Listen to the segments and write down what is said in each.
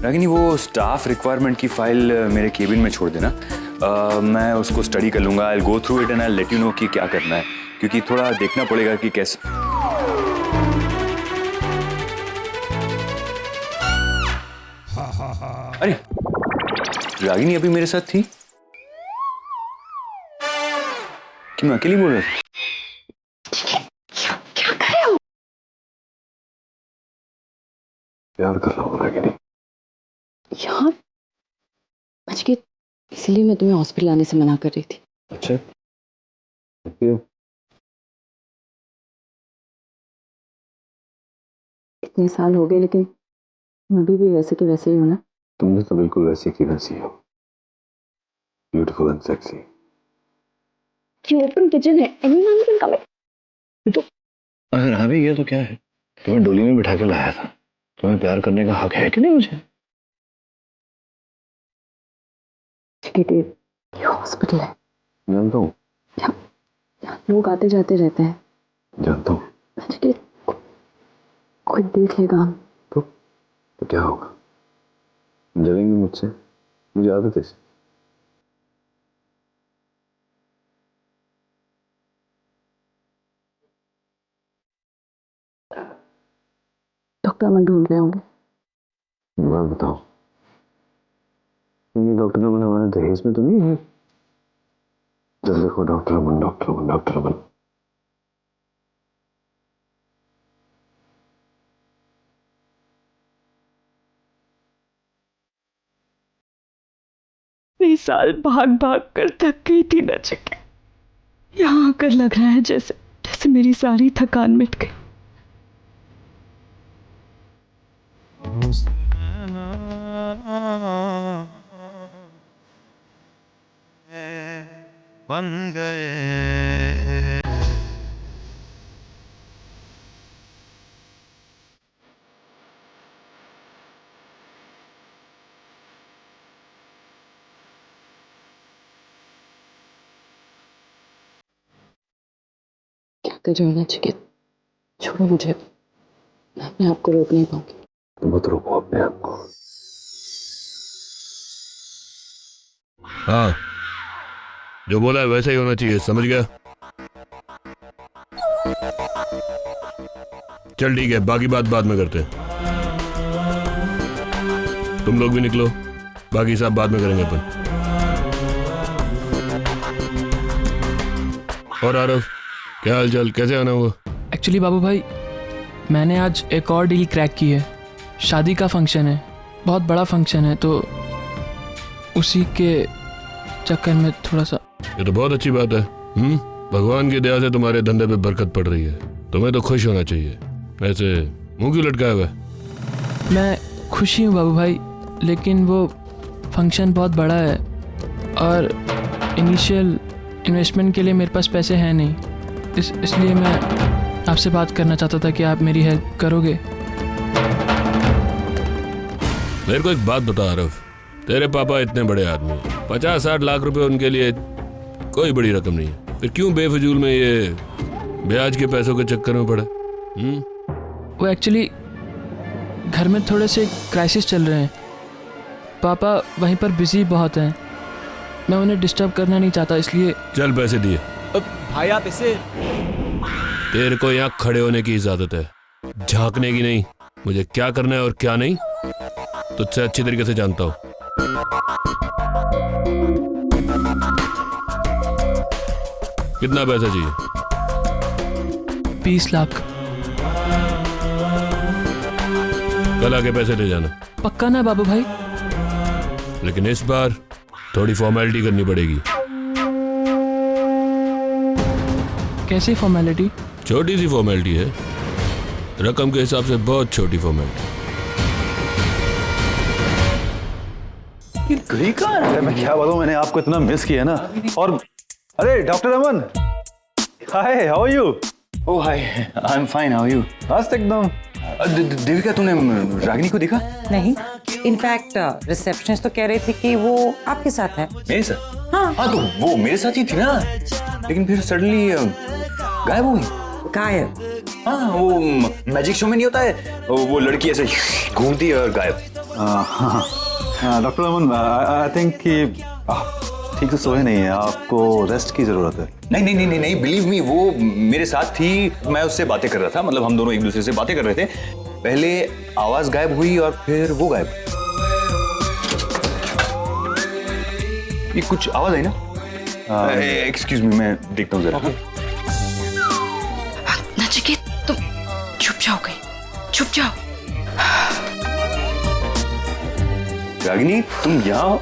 रागिनी वो staff requirement की file मेरे केबिन में छोड़ देना। मैं उसको स्टडी कर लूंगा। I go through it and I let you know कि क्या करना है, क्योंकि थोड़ा देखना पड़ेगा कि कैसे। अरे रागिनी अभी मेरे साथ थी कि मैं अकेली बोल रहा था? क्या कर रहे हो? प्यार कर रहा हूँ रागिनी। यार अजय, इसलिए मैं तुम्हें हॉस्पिटल आने से मना कर रही थी। अच्छा क्यों? इतने साल हो गए लेकिन तुम अभी भी वैसे के वैसे ही हो ना। तुमने तो बिल्कुल वैसी की वैसी हो, ब्यूटीफुल एंड सेक्सी। ये ओपन किचन है, एनीवन कैन कम इन। तो अगर आ भी गया तो क्या है, तुम्हें डोली में बिठा के लाया था, तुम्हें प्यार करने का हक है कि नहीं मुझे? ये हॉस्पिटल है, जानता हूँ। यहाँ लोग आते जाते रहते हैं। जानता हूँ। अजय, कोई देख लेगा तो क्या होगा? जलेंगे मुझसे, मुझे आदत है। डॉक्टर मैं ढूंढ रहे होंगे। बात बताओ, ये डॉक्टर अमन हमारे दहेज में तो नहीं है? जब देखो डॉक्टर अमन, डॉक्टर अमन, डॉक्टर अमन। कई साल भाग भाग कर थक गई थी न जगह, यहाँ आकर लग रहा है जैसे जैसे मेरी सारी थकान मिट गई। बन गए। क्या कर रहे हो नचिकेत? छोड़ो मुझे, मैं अपने आप को रोक नहीं पाऊंगी। तुम मत रोको अपने आप को। हाँ, जो बोला है वैसा ही होना चाहिए, समझ गया? चल ठीक है, बाकी बात बाद में करते हैं। तुम लोग भी निकलो, बाकी सब बाद में करेंगे अपन। और आरव, क्या हाल चाल, कैसे आना हुआ? एक्चुअली बाबू भाई, मैंने आज एक और डील क्रैक की है। शादी का फंक्शन है, बहुत बड़ा फंक्शन है, तो उसी के चक्कर में थोड़ा सा। ये तो बहुत अच्छी बात है। भगवान की दया से तुम्हारे धंधे पे बरकत पड़ रही है, तुम्हें तो खुश होना चाहिए। ऐसे मुंह क्यों लटकाया हुआ है? मैं खुशी हूँ बाबू भाई, लेकिन वो फंक्शन बहुत बड़ा है और इनिशियल इन्वेस्टमेंट के लिए मेरे पास पैसे हैं नहीं। इसलिए मैं आपसे बात करना चाहता था कि आप मेरी हेल्प करोगे। मेरे को एक बात बता आरव, तेरे पापा इतने बड़े आदमी हैं, 50-60 लाख रुपए उनके लिए कोई बड़ी रकम नहीं है, फिर क्यों बेफजूल में ये ब्याज के पैसों के चक्कर में पड़ा? वो एक्चुअली घर में थोड़े से क्राइसिस चल रहे हैं। पापा वहीं पर बिजी बहुत हैं, मैं उन्हें डिस्टर्ब करना नहीं चाहता, इसलिए। चल पैसे दिए। भाई आप इसे। तेरे को यहाँ खड़े होने की इजाजत है, झांकने की नहीं। मुझे क्या करना है और क्या नहीं तुझसे अच्छी तरीके से जानता हूँ। कितना पैसा चाहिए? 20 लाख। कल आके पैसे ले जाना। पक्का ना बाबू भाई? लेकिन इस बार थोड़ी फॉर्मेलिटी करनी पड़ेगी। कैसी फॉर्मेलिटी? छोटी सी फॉर्मेलिटी है, रकम के हिसाब से बहुत छोटी फॉर्मेलिटी। घड़ी कहाँ है? मैं क्या बताऊं, मैंने आपको इतना मिस किया ना। और अरे doctor Aman, hi, how are you? Oh hi, I am fine, how are you? मस्त एकदम। देविका, तूने रागिनी को देखा? नहीं, इनफैक्ट रिसेप्शनिस्ट तो कह रही थी कि वो आपके साथ है। मेरे साथ? हाँ तो वो मेरे साथ ही थी ना, लेकिन फिर सडनली गायब हो गई। गायब? हाँ, वो मैजिक शो में नहीं होता है, वो लड़की ऐसे घूमती है और गायब। हाँ डॉक्टर अमन, आई थिंक कि ठीक से सोए नहीं है, आपको रेस्ट की जरूरत है। नहीं बिलीव मी, वो मेरे साथ थी, मैं उससे बातें कर रहा था, मतलब हम दोनों एक दूसरे से बातें कर रहे थे। पहले आवाज गायब हुई और फिर वो गायब। ये कुछ आवाज आई ना? एक्सक्यूज मी, मैं देखता हूँ जरा। नचिकेत, तुम छुप जाओ कहीं, छुप जाओ। रागिनी, तुम यहाँ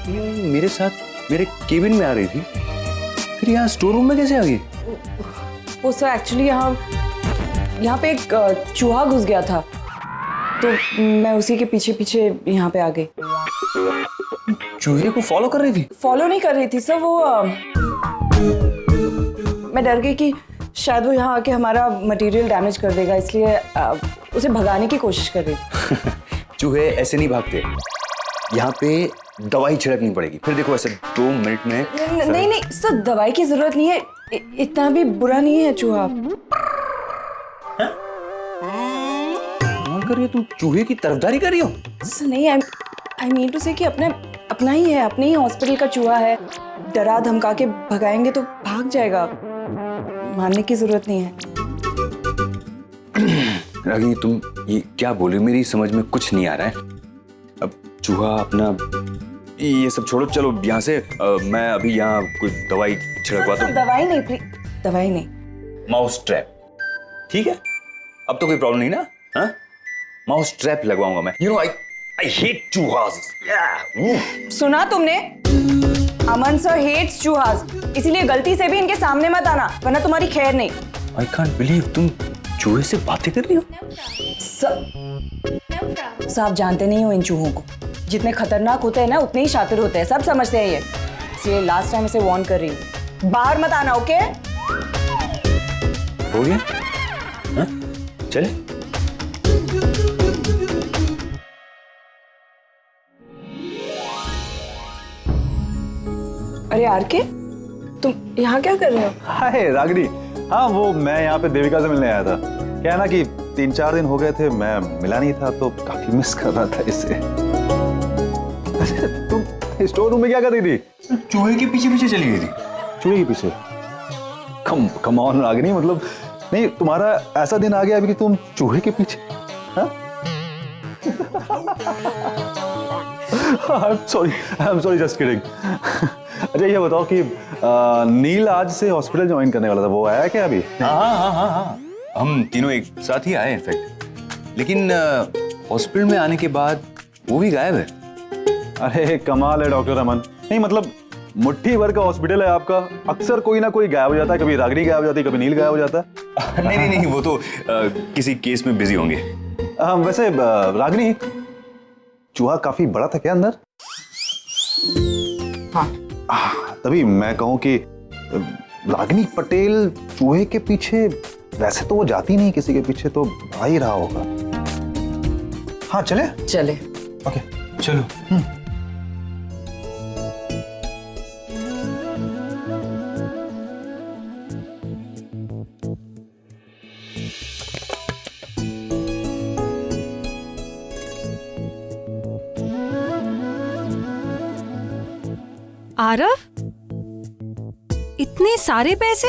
मेरे साथ मेरे केबिन में आ रही थी, फिर यहाँ स्टोर रूम में कैसे आ गई? वो सर एक्चुअली यहाँ पे एक चूहा घुस गया था, तो मैं उसी के पीछे पीछे यहाँ पे आ गई। चूहे को फॉलो कर रही थी? फॉलो नहीं कर रही थी सर, वो मैं डर गई कि शायद वो यहाँ आके हमारा मटेरियल डैमेज कर देगा, इसलिए उसे भगाने की कोशिश कर रही थी। चूहे ऐसे नहीं भागते, यहाँ पे दवाई छिड़कनी पड़ेगी, फिर देखो ऐसे 2 मिनट में। नहीं सर, दवाई की जरूरत नहीं है, इतना भी बुरा नहीं है चूहा। कर रही हो तुम, चूहे की तरफदारी कर रही हो? सर नहीं, आई मीन टू से कि अपना ही है, अपने ही हॉस्पिटल का चूहा है, डरा धमका के भगाएंगे तो भाग जाएगा, मानने की जरूरत नहीं है। रागिनी, तुम ये क्या बोल रही हो? मेरी समझ में कुछ नहीं आ रहा है। अब चूहा अपना ये सब छोड़ो, चलो यहाँ से। मैं अभी यहाँ कुछ दवाई छिड़कवाता हूँ। दवाई नहीं प्लीज, दवाई नहीं, माउस ट्रैप, ठीक है? अब तो कोई प्रॉब्लम नहीं ना? हाँ, माउस ट्रैप लगवाऊंगा मैं। यू नो आई हेट चूहास। सुना तुमने? अमन सर हेट्स चूहास, इसीलिए गलती से भी इनके सामने मत आना, वरना तुम्हारी खैर नहीं। आई कांट बिलीव तुम चूहे से बातें कर रही हो। आप जानते नहीं हो इन चूहों को, जितने खतरनाक होते हैं ना उतने ही शातिर होते हैं, सब समझते हैं ये, इसलिए लास्ट टाइम इसे वार्न कर रही हूँ, बाहर मत आना, ओके? हो गया? हाँ? चले? अरे आरके, तुम यहाँ क्या कर रहे हो? हाय रागिनी, हाँ वो मैं यहाँ पे देविका से मिलने आया था। क्या है ना कि 3-4 दिन हो गए थे, मैं मिला नहीं था, तो काफी मिस कर रहा था इसे। तुम स्टोर रूम में क्या कर रही थी? चूहे के पीछे पीछे चली गई थी। चूहे के पीछे? कम ऑन रागिनी, मतलब नहीं, तुम्हारा ऐसा दिन आ गया अभी कि तुम चूहे के पीछे? I am sorry just kidding. अच्छा ये बताओ कि नील आज से हॉस्पिटल ज्वाइन करने वाला था, वो आया क्या अभी? हाँ, हम तीनों एक साथ ही आए इनफैक्ट, लेकिन हॉस्पिटल में आने के बाद वो भी गायब है। अरे कमाल है डॉक्टर अमन। नहीं मतलब मुट्ठी भर का हॉस्पिटल है आपका, अक्सर कोई ना कोई गायब हो जाता है, कभी रागिनी गायब हो जाती है, कभी नील गायब हो जाता है। नहीं, वो तो किसी केस में बिजी होंगे। वैसे रागिनी, चूहा काफी बड़ा था क्या अंदर? हाँ। तभी मैं कहूँ कि रागिनी पटेल चूहे के पीछे, वैसे तो वो जाती नहीं किसी के पीछे, तो आ ही रहा होगा। हाँ चले? ओके चलो। आरव, इतने सारे पैसे?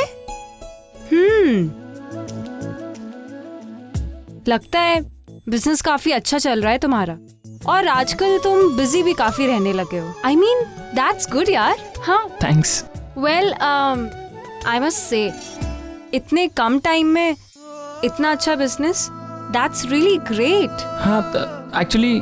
लगता है बिजनेस काफी अच्छा चल रहा है तुम्हारा, और आजकल तुम बिजी भी काफी रहने लगे हो। आई मीन दैट्स गुड यार। हाँ thanks. Well I must say, इतने कम टाइम में इतना अच्छा बिजनेस, दैट्स रियली ग्रेट। हाँ एक्चुअली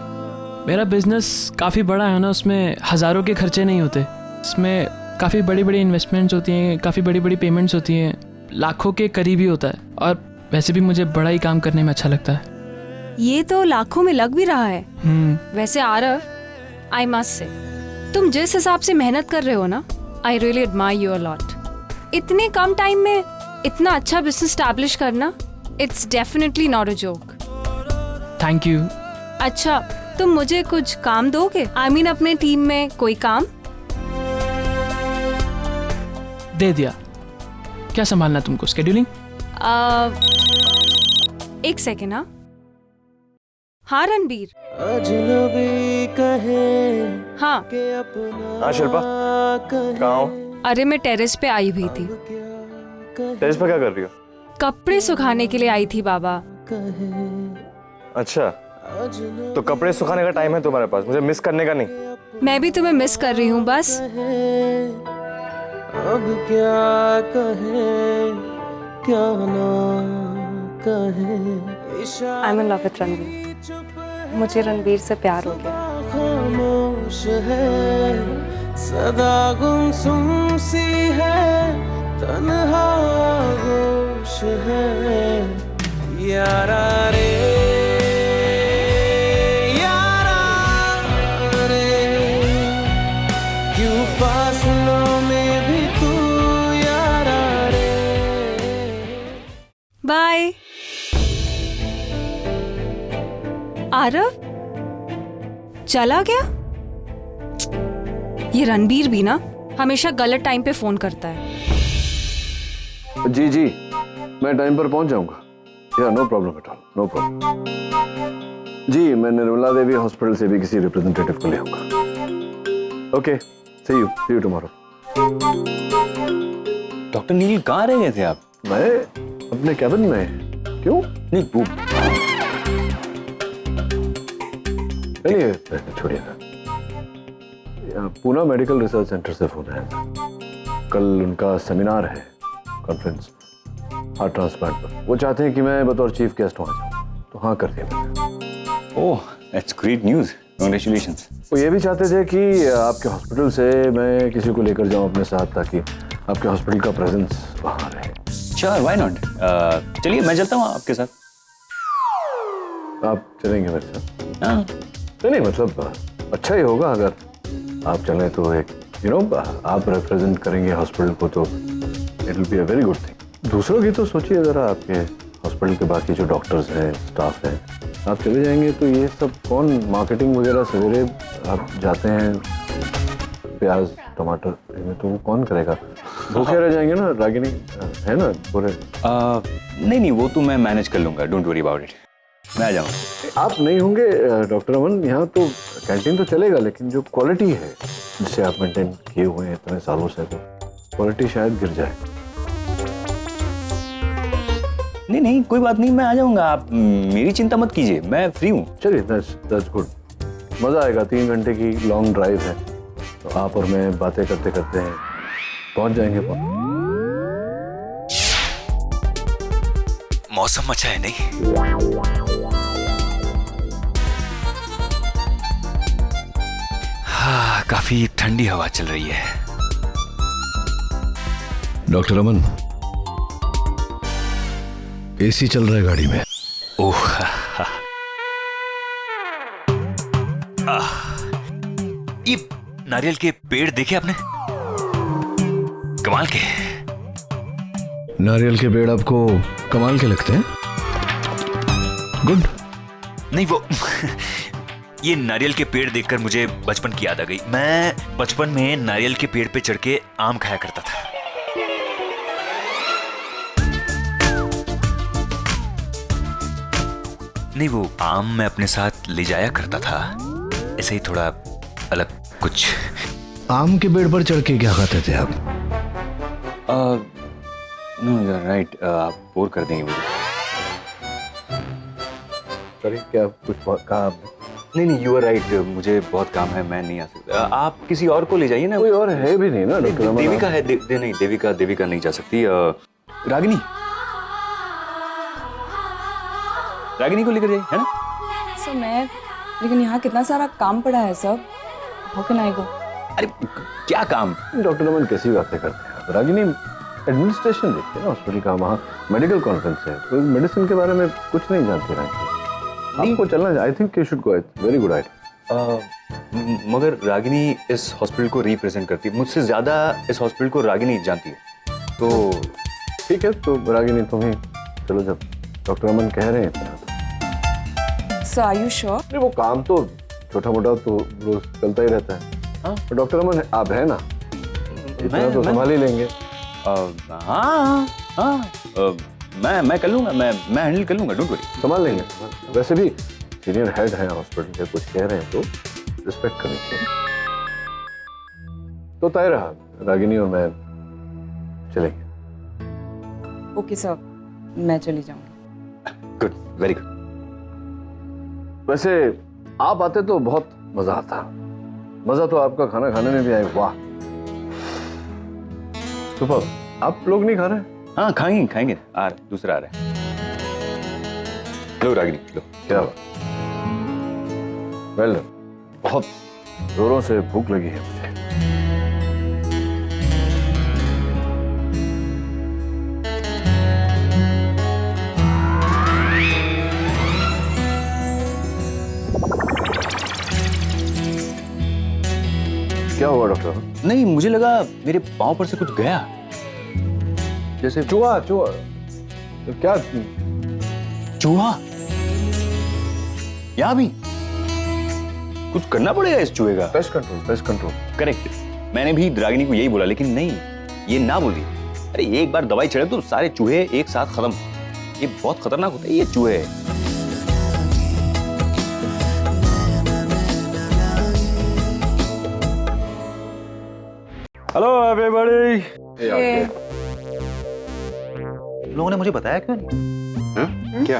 मेरा बिजनेस काफ़ी बड़ा है ना, उसमें हज़ारों के खर्चे नहीं होते, इसमें काफ़ी बड़ी बड़ी इन्वेस्टमेंट्स होती हैं, काफ़ी बड़ी बड़ी पेमेंट्स होती हैं, लाखों के करीब ही होता है, और वैसे भी मुझे बड़ा ही काम करने में अच्छा लगता है। ये तो लाखों में लग भी रहा है। वैसे आरव, आई मस्ट से, तुम जिस हिसाब से मेहनत कर रहे हो ना, I really admire you a lot. इतने कम टाइम में इतना अच्छा बिजनेस स्टैब्लिश करना, it's definitely not a joke. Thank you. अच्छा, तुम मुझे कुछ काम दोगे? आई मीन अपने टीम में कोई काम? दे दिया। क्या संभालना तुमको? स्केड्यूलिंग? एक सेकेंड। हाँ, हाँ रणबीर। हाँ हाँ शिल्पा, कहाँ हो? अरे मैं टेरेस पे आई हुई थी। टेरेस पे क्या कर रही हो? कपड़े सुखाने के लिए आई थी बाबा। अच्छा, तो कपड़े सुखाने का टाइम है तुम्हारे पास, मुझे मिस करने का नहीं। मैं भी तुम्हें मिस कर रही हूँ बस। अब क्या कहे क्या ना कहे। I am in love with Ranbir. मुझे रणबीर से प्यार हो गया। खामोश है सदा गुमसुम सी है, तन्हा होश है यारा रे यारा रे, क्यों फासलों में भी तू यारा रे। बाय। आरव चला गया? ये रणबीर भी ना हमेशा गलत टाइम पे फोन करता है। जी जी, मैं टाइम पर पहुंच जाऊंगा। Yeah no problem at all, no problem. जी, मैं निर्मला देवी हॉस्पिटल से भी किसी रिप्रेजेंटेटिव को ले आऊंगा। Okay, see you tomorrow. Doctor Neel कहाँ रह गए थे आप? मैं अपने कैबिन में। क्यों? नहीं वो चलिए छोड़िए। पूना मेडिकल रिसर्च सेंटर से फोन आया था। कल उनका सेमिनार है, कॉन्फ्रेंस हार्ट ट्रांसप्लांट पर। वो चाहते हैं कि मैं बतौर चीफ गेस्ट वहां जाऊं, तो हाँ कर दिया मैंने। Oh that's great news, congratulations. वो ये भी चाहते थे कि आपके हॉस्पिटल से मैं किसी को लेकर जाऊं अपने साथ, ताकि आपके हॉस्पिटल का प्रेजेंस वहां रहे। Sure, why not. चलिए मैं चलता हूँ आपके साथ। आप चलेंगे मेरे साथ? हाँ नहीं मतलब अच्छा ही होगा अगर आप चलें तो। एक आप रिप्रेजेंट करेंगे हॉस्पिटल को, तो it will be a very good thing. दूसरों की तो सोचिए जरा, आपके हॉस्पिटल के बाकी जो डॉक्टर्स हैं, स्टाफ हैं, आप चले जाएंगे तो ये सब कौन, मार्केटिंग वगैरह सवेरे आप जाते हैं प्याज टमाटर में, तो वो कौन करेगा? भूखे रह जाएंगे ना रागिनी, है ना पूरे। नहीं वो तो मैं मैनेज कर लूंगा, डोंट वरी अबाउट इट। मैं आ जाऊँगा। आप नहीं होंगे डॉक्टर अमन, यहाँ तो कैंटीन तो चलेगा, लेकिन जो क्वालिटी है जिसे आप मेंटेन किए हुए हैं इतने सालों से, तो क्वालिटी शायद गिर जाए। नहीं कोई बात नहीं, मैं आ जाऊंगा, आप मेरी चिंता मत कीजिए, मैं फ्री हूँ। चलिए दैट्स गुड, मज़ा आएगा। 3 घंटे की लॉन्ग ड्राइव है, तो आप और मैं बातें करते करते हैं पहुँच जाएंगे। मौसम अच्छा है नहीं? हाँ, काफी ठंडी हवा चल रही है। डॉक्टर अमन, एसी चल रहा है गाड़ी में। ओह ये नारियल के पेड़ देखे आपने? कमाल के। नारियल के पेड़ आपको कमाल के लगते हैं? गुड। नहीं वो ये नारियल के पेड़ देखकर मुझे बचपन की याद आ गई। मैं बचपन में नारियल के पेड़ पे चढ़ के आम खाया करता था। नहीं वो आम मैं अपने साथ ले जाया करता था, ऐसे ही थोड़ा अलग कुछ। आम के पेड़ पर चढ़ के क्या खाते थे आप? नो यू आर राइट, आप बोर कर देंगे मुझे। सॉरी, क्या कुछ कहा आपने? नहीं यू आर राइट, मुझे बहुत काम है, मैं नहीं आ सकता। आप किसी और को ले जाइए ना। कोई और है भी नहीं ना डॉक्टर अमन? देविका है। नहीं देविका नहीं जा सकती। रागिनी को लेकर जाइए, है ना? सर मैं, लेकिन यहाँ कितना सारा काम पड़ा है सब। हाउ कैन आई गो? अरे क्या काम? डॉक्टर अमन कैसी बातें करते हैं? रागिनी एडमिनिस्ट्रेशन देखिए ना हॉस्पिटल का, वहाँ मेडिकल कॉन्फ्रेंस है, तो मेडिसिन के बारे में कुछ नहीं जानती रहेंगे। आपको चलना है। I think you should go, it's very good idea. मगर रागिनी इस हॉस्पिटल को रिप्रेजेंट करती है, मुझसे ज्यादा इस हॉस्पिटल को रागिनी जानती है। तो ठीक है, तो रागिनी तुम ही चलो, जब डॉक्टर अमन कह रहे हैं। Sir are you sure? नहीं वो काम तो छोटा मोटा तो रोज चलता ही रहता है। हाँ डॉक्टर अमन आप है ना, इतना तो संभाल ही लेंगे। हाँ मैं कर लूंगा, मैं हैंडल कर लूंगा, डोंट वरी। संभाल लेंगे। वैसे भी सीनियर हेड हैं हॉस्पिटल के, कुछ कह रहे हैं तो रिस्पेक्ट करनी चाहिए। तो तय रहा, रागिनी और मैं चलेंगे। ओके सर, मैं चली जाऊंगी। Good, very good. वैसे आप आते तो बहुत मजा आता। मजा तो आपका खाना खाने में भी आए। वाह सुपर। आप लोग नहीं खा रहे? हाँ खाएंगे खाएंगे, दूसरा आ रहा है। लो रागिनी लो। क्या बात, वेल डन। बहुत जोरों से भूख लगी है मुझे। क्या हुआ डॉक्टर? नहीं, मुझे लगा मेरे पाँव पर से कुछ गया, जैसे चूहा। चूहा तो क्या? चूहा? यहाँ भी कुछ करना पड़ेगा इस चूहे का। Pest control, pest control. Correct, मैंने भी रागिनी को यही बोला, लेकिन नहीं, ये ना बोली। अरे एक बार दवाई चढ़े तो सारे चूहे एक साथ खत्म। ये बहुत खतरनाक होता है ये चूहे। Hello everybody. लोगों ने मुझे बताया क्यों नहीं? क्या?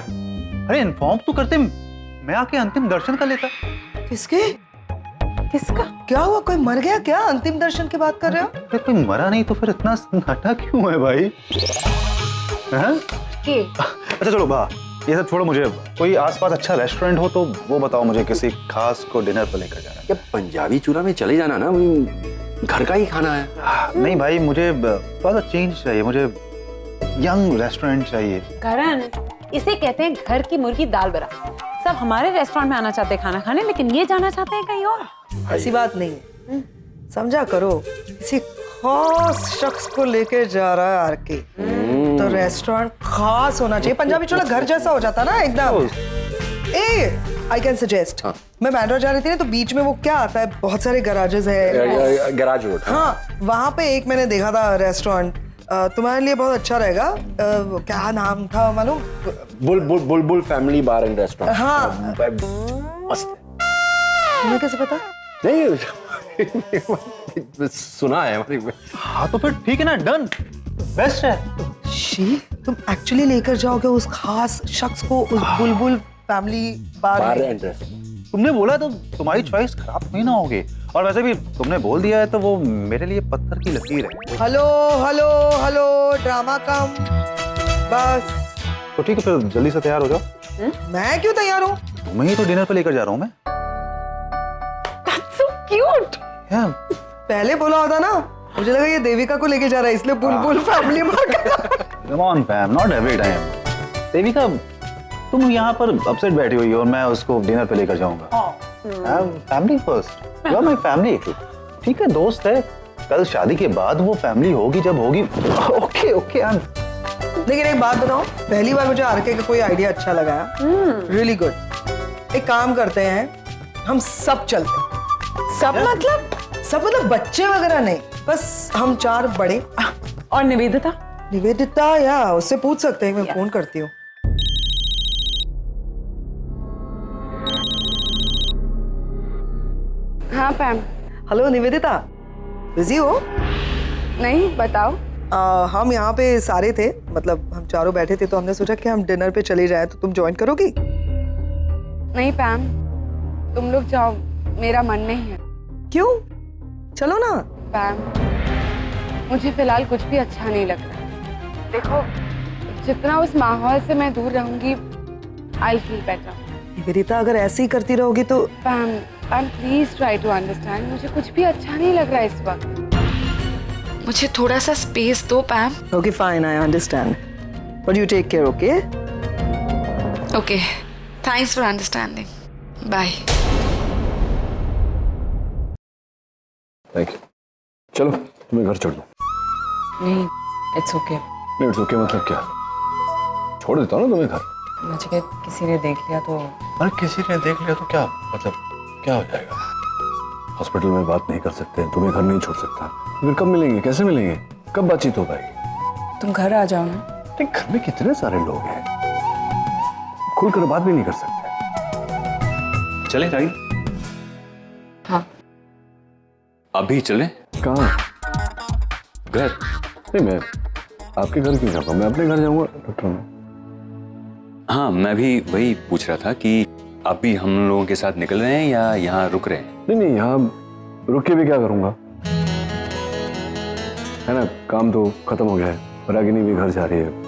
अरे इन्फॉर्म तो करते, मैं आके अंतिम दर्शन कर लेता। किसके? किसका? क्या हुआ? कोई मर गया क्या? अंतिम दर्शन की बात कर रहे हो? अरे कोई मरा नहीं तो फिर इतना सन्नाटा क्यों है भाई? हैं? अच्छा चलो बा, ये सब छोड़ो, मुझे कोई आसपास अच्छा रेस्टोरेंट हो तो वो बताओ मुझे, किसी खास को डिनर पर लेकर जाना है। पंजाबी चूल्हा में चले जाना ना, घर का ही खाना है। नहीं भाई, मुझे थोड़ा सा चेंज चाहिए, मुझे यंग रेस्टोरेंट चाहिए। करण, इसे कहते हैं घर की मुर्गी दाल बरा। सब हमारे रेस्टोरेंट में आना चाहते हैं खाना खाने, लेकिन ये जाना चाहते हैं कहीं और। ऐसी बात नहीं है, समझा करो। किसी खास शख्स को लेकर जा रहा है आरके, तो रेस्टोरेंट खास होना चाहिए। पंजाबी चूल्हा घर जैसा हो जाता ना एकदम। आई कैन सजेस्ट, मैं बैंड्रा जा रही थी ना, तो बीच में वो क्या आता है, बहुत सारे गराजेस है, गैराज रोड। हाँ वहाँ पे एक मैंने देखा था रेस्टोरेंट, तुम्हारे लिए बहुत अच्छा रहेगा। क्या नाम था मालूम? बुलबुल फैमिली बार एंड रेस्टोरेंट। हाँ मस्त। तुम्हें कैसे पता? नहीं सुना है हमारी। हाँ तो फिर ठीक है ना, डन, बेस्ट है। शी, तुम एक्चुअली लेकर जाओगे उस खास शख्स को उस बुलबुल फैमिली बार एंड रेस्टोरेंट। तुमने बोला तो तुम्हारी चॉइस खराब नहीं ना होगी, और वैसे भी तुमने बोल दिया है तो वो मेरे लिए पत्थर की लकीर है। हेलो हेलो हेलो, ड्रामा कम बस। तो ठीक है, फिर जल्दी से तैयार हो जाओ। मैं क्यों तैयार हूँ? तुम्हें ही तो डिनर पे लेकर जा रहा हूँ मैं। So cute. Yeah. पहले बोला होता ना, मुझे लगा ये देविका को लेके जा रहा है, इसलिए बुलबुल family market. Come on fam, not every time. Devika, तुम यहाँ पर अपसेट बैठी हुई हो और मैं उसको डिनर पे लेकर जाऊंगा। Family first, you are my family. ठीक है, दोस्त है, कल शादी के बाद वो फैमिली होगी जब होगी। Okay okay. लेकिन एक बात बताओ, पहली बार मुझे आरके का कोई आइडिया अच्छा लगा है। Really good. एक काम करते हैं, हम सब चलते हैं। सब मतलब बच्चे वगैरह नहीं, बस हम चार बड़े। और निवेदिता? निवेदिता या उससे पूछ सकते हैं, मैं फोन करती हूँ। हाँ पैम। हेलो निवेदिता, बिजी हो? नहीं, बताओ। हम यहाँ पे सारे थे, मतलब हम चारों बैठे थे, तो हमने सोचा कि हम डिनर पे चले जाएं, तो तुम ज्वाइन करोगी? नहीं पैम, तुम लोग जाओ, मेरा मन नहीं है। क्यों? चलो ना। पैम, मुझे फिलहाल कुछ भी अच्छा नहीं लग रहा। देखो, जितना उस माहौल से मैं दूर रहूंगी, आई फील बेटर। निवेदिता, अगर ऐसे ही करती रहोगी तो। पैम प्लीज ट्राई टू अंडरस्टैंड, मुझे कुछ भी अच्छा नहीं लग रहा है इस वक्त। मुझे थोड़ा सा स्पेस दो Pam. Okay fine, I understand, but you take care. Okay okay, thanks for understanding, bye. Thank you. चलो तुम्हें घर छोड़ दूं। नहीं, इट्स ओके। नहीं इट्स ओके मतलब क्या? छोड़ देता हूँ ना तुम्हें घर। मुझे किसी ने देख लिया तो? अरे किसी ने देख लिया तो क्या मतलब, क्या हो जाएगा? हॉस्पिटल में बात नहीं कर सकते, तुम्हें घर नहीं छोड़ सकता, फिर कब मिलेंगे, कैसे मिलेंगे, कब बातचीत हो पाएगी? तुम घर आ जाओ ना। नहीं, घर में कितने सारे लोग हैं, खुलकर बात भी नहीं कर सकते। चले रागिनी? हाँ। अभी चले? कहाँ? घर। नहीं, मैं आपके घर क्यों जाऊंगा, मैं अपने घर जाऊंगा डॉक्टर में। हाँ, मैं भी वही पूछ रहा था कि अभी हम लोगों के साथ निकल रहे हैं या यहाँ रुक रहे हैं? नहीं, यहाँ रुक के भी क्या करूंगा, है ना, काम तो खत्म हो गया है, रागिनी भी घर जा रही है।